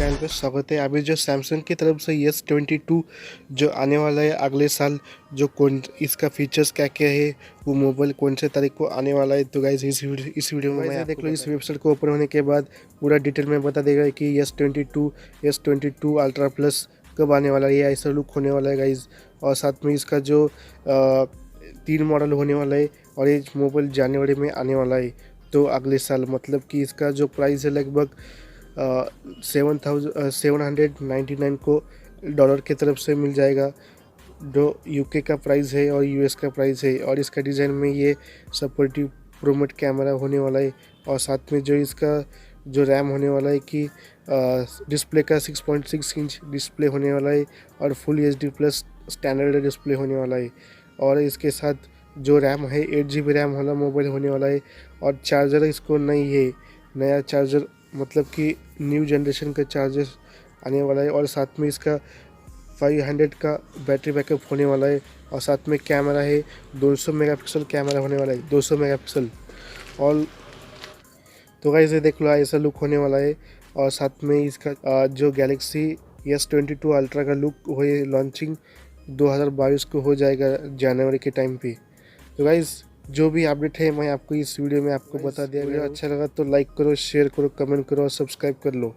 Channel पे स्वागत है। अभी जो सैमसंग की तरफ से S22 जो आने वाला है अगले साल, जो कौन इसका फीचर्स क्या क्या है, वो मोबाइल कौन से तारीख को आने वाला है, तो गाइस इस वीडियो में मैं देख लो। इस वेबसाइट को ओपन होने के बाद पूरा डिटेल में बता देगा कि S22 अल्ट्रा प्लस कब आने वाला है, ऐसा लुक होने वाला है गाइस। और साथ में इसका जो 3 मॉडल होने वाला है और ये मोबाइल जनवरी में आने वाला है, तो अगले साल। मतलब कि इसका जो प्राइस है लगभग 7,799 को डॉलर की तरफ से मिल जाएगा, जो यूके का प्राइस है और यूएस का प्राइस है। और इसका डिज़ाइन में ये सपोर्टिव प्रोमेट कैमरा होने वाला है। और साथ में जो इसका जो रैम होने वाला है कि डिस्प्ले का 6.6 इंच डिस्प्ले होने वाला है और full HD plus standard display होने वाला है। और इसके साथ जो रैम है 8 GB रैम वाला मोबाइल होने वाला है। और चार्जर इसको नहीं है, नया चार्जर, मतलब कि न्यू जनरेशन का चार्जर आने वाला है। और साथ में इसका 500 का बैटरी बैकअप होने वाला है। और साथ में कैमरा है 200 मेगापिक्सल कैमरा होने वाला है, 200 मेगापिक्सल। और तो गाइस ये देख लो, ऐसा लुक होने वाला है। और साथ में इसका जो गैलेक्सी S22 अल्ट्रा का लुक हो लॉन्चिंग 2022 को हो जाएगा जनवरी के टाइम पे। तो गाइस जो भी अपडेट है मैं आपको इस वीडियो में आपको बता दिया। वीडियो अच्छा लगा तो लाइक करो, शेयर करो, कमेंट करो और सब्सक्राइब कर लो।